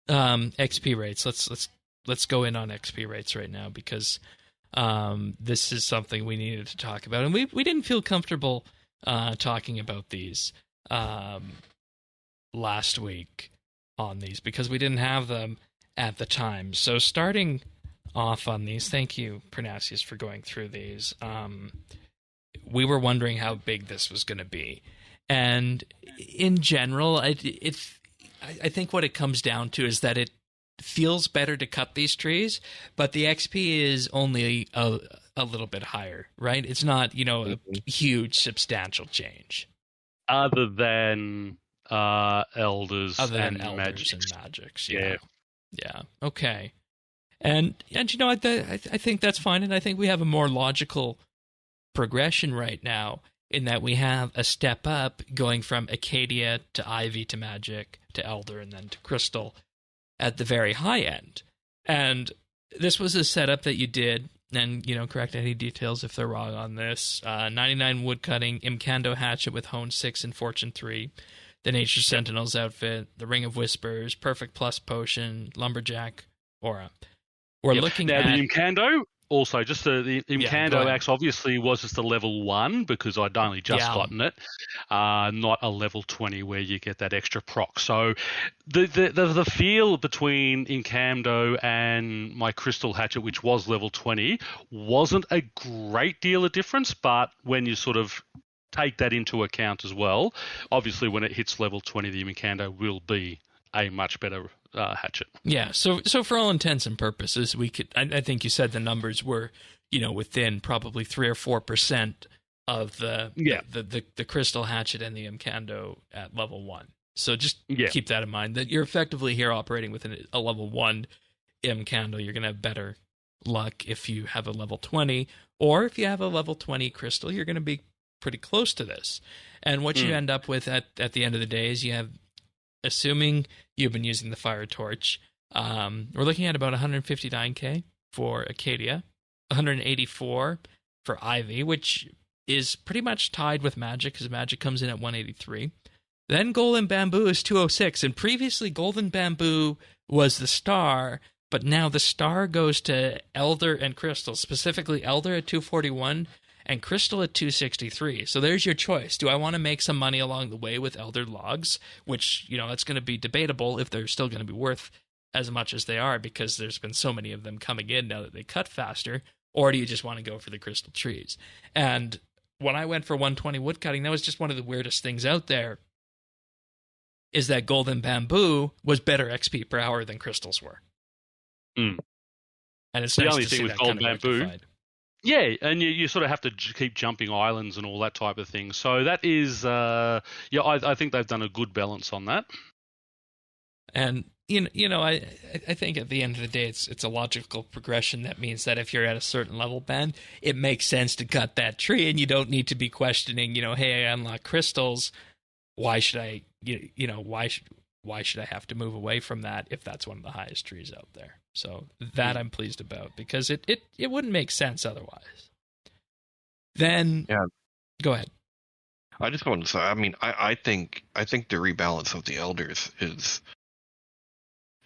XP rates. Let's go in on XP rates right now, because this is something we needed to talk about, and we didn't feel comfortable talking about these last week on these because we didn't have them at the time. So starting off on these, thank you, Pernasius, for going through these. We were wondering how big this was going to be, and in general, I think what it comes down to is that it feels better to cut these trees, but the XP is only a little bit higher, right? It's not, a huge, substantial change. Other than elders and magics. Yeah. Okay. And I think that's fine, and I think we have a more logical progression right now in that we have a step up going from Acadia to Ivy to Magic to Elder and then to Crystal at the very high end. And this was a setup that you did, and, correct any details if they're wrong on this. 99 Woodcutting, Imcando hatchet with Hone 6 and Fortune 3, the Nature Sentinels outfit, the Ring of Whispers, Perfect Plus potion, Lumberjack aura. We're looking now, at... the Imcando, also, just the Imcando axe obviously was just a level 1 because I'd only just gotten it, not a level 20 where you get that extra proc. So the feel between Imcando and my Crystal Hatchet, which was level 20, wasn't a great deal of difference, but when you sort of take that into account as well, obviously when it hits level 20, the Imcando will be a much better hatchet. Yeah, so for all intents and purposes, we could. I think you said the numbers were, within probably 3 or 4% of the Crystal Hatchet and the Imcando at level 1. So just keep that in mind, that you're effectively here operating within a level 1 Imcando. You're going to have better luck if you have a level 20, or if you have a level 20 Crystal, you're going to be pretty close to this. And what you end up with at the end of the day is you have, assuming you've been using the Fire Torch, we're looking at about 159k for Acadia, 184 for Ivy, which is pretty much tied with Magic, because Magic comes in at 183. Then Golden Bamboo is 206, and previously Golden Bamboo was the star, but now the star goes to Elder and Crystal, specifically Elder at 241 and Crystal at 263. So there's your choice. Do I want to make some money along the way with Elder Logs, which, it's going to be debatable if they're still going to be worth as much as they are because there's been so many of them coming in now that they cut faster, or do you just want to go for the Crystal Trees? And when I went for 120 Woodcutting, that was just one of the weirdest things out there, is that Golden Bamboo was better XP per hour than Crystals were. And it's the nice only to thing see with that Golden kind of Bamboo. rectified. Yeah, and you sort of have to keep jumping islands and all that type of thing. So that is, I think they've done a good balance on that. And I think at the end of the day, it's a logical progression. That means that if you're at a certain level band, it makes sense to cut that tree, and you don't need to be questioning, hey, I unlock crystals. Why should I, why should I have to move away from that if that's one of the highest trees out there? So that I'm pleased about, because it wouldn't make sense otherwise. Then, go ahead. I just wanted to say, I think the rebalance of the elders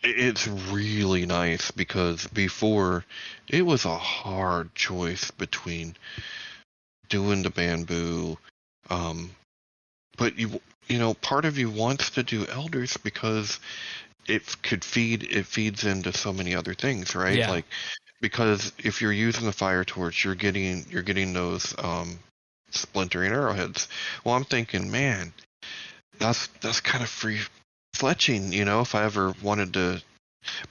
it's really nice, because before it was a hard choice between doing the bamboo, but part of you wants to do elders because it feeds into so many other things, right? Yeah. Like, because if you're using the fire torch, you're getting those splintering arrowheads. Well, I'm thinking, man, that's kind of free fletching, if I ever wanted to.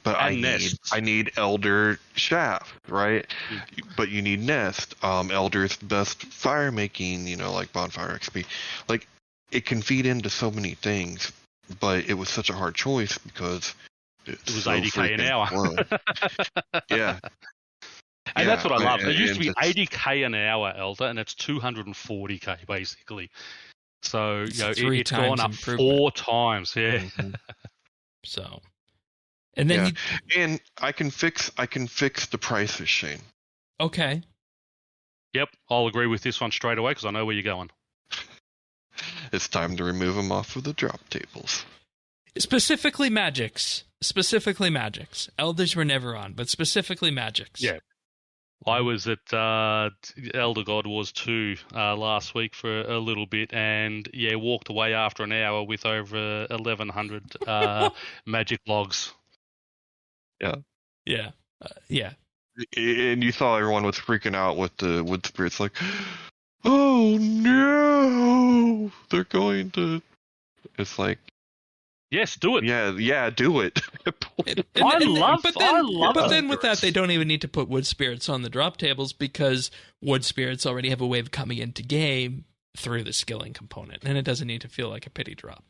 But I need elder shaft, right? But you need nest. Elder's best fire making, like bonfire XP. Like, it can feed into so many things. But it was such a hard choice because it was so 80k an hour. Yeah. And that's what I love. It used to be 80k an hour, Elder, and it's 240k basically. So it's gone up 4 times. Yeah. Mm-hmm. So, and then and I can fix the prices, Shane. Okay. Yep, I'll agree with this one straight away because I know where you're going. It's time to remove them off of the drop tables. Specifically Magics. specifically Magics. Elders were never on, but specifically Magics. Yeah. I was at Elder God Wars 2 last week for a little bit, and walked away after an hour with over 1,100 magic logs. Yeah. Yeah. Yeah. And you saw everyone was freaking out with the wood spirits, like, oh no, they're going to. It's like, yes, do it. Yeah, do it. But then with that, they don't even need to put wood spirits on the drop tables because wood spirits already have a way of coming into game through the skilling component, and it doesn't need to feel like a pity drop.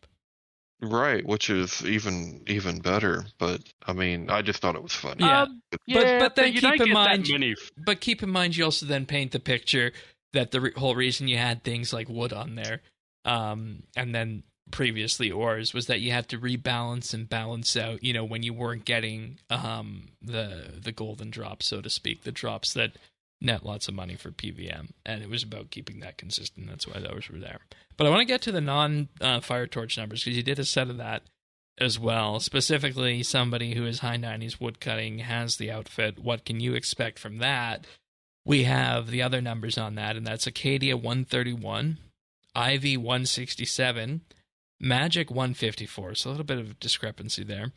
Right, which is even better. But I mean, I just thought it was funny. Yeah, but then keep in mind, you also then paint the picture that the whole reason you had things like wood on there, and then previously ores, was that you had to rebalance and balance out, when you weren't getting the golden drops, so to speak, the drops that net lots of money for PVM, and it was about keeping that consistent. That's why those were there. But I want to get to the non-Fire Torch numbers, because you did a set of that as well. Specifically, somebody who is high 90s woodcutting has the outfit. What can you expect from that? We have the other numbers on that, and that's Acadia 131, Ivy 167, Magic 154, so a little bit of discrepancy there.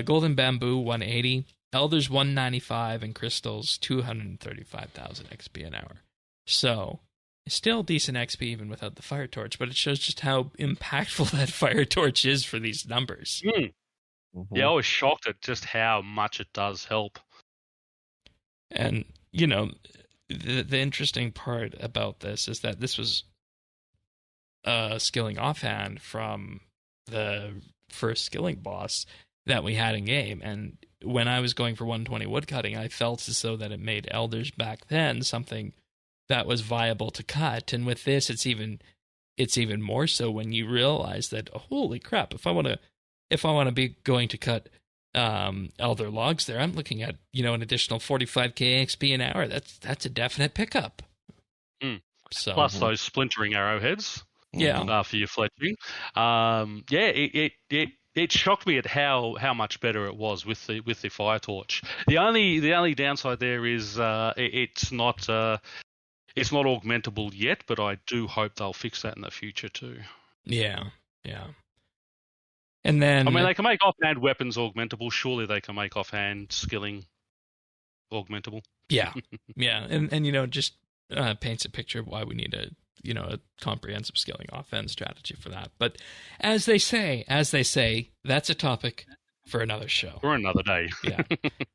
Golden Bamboo 180, Elders 195, and Crystals 235,000 XP an hour. So, still decent XP even without the Fire Torch, but it shows just how impactful that Fire Torch is for these numbers. Mm-hmm. Yeah, I was shocked at just how much it does help. And, the interesting part about this is that this was skilling offhand from the first skilling boss that we had in game, and when I was going for 120 woodcutting, I felt as though that it made Elders back then something that was viable to cut, and with this, it's even more so when you realize that, holy crap, if I want to be going to cut Elder logs there, I'm looking at an additional 45k XP an hour. That's a definite pickup. So plus those splintering arrowheads. Yeah. For your fletching. It shocked me at how much better it was with the Fire Torch. The only downside there is it's not augmentable yet, but I do hope they'll fix that in the future too. Yeah. And then, I mean, they can make offhand weapons augmentable. Surely they can make offhand skilling augmentable. Yeah. And just paints a picture of why we need a comprehensive skilling offense strategy for that. But as they say, that's a topic for another show. For another day. Yeah.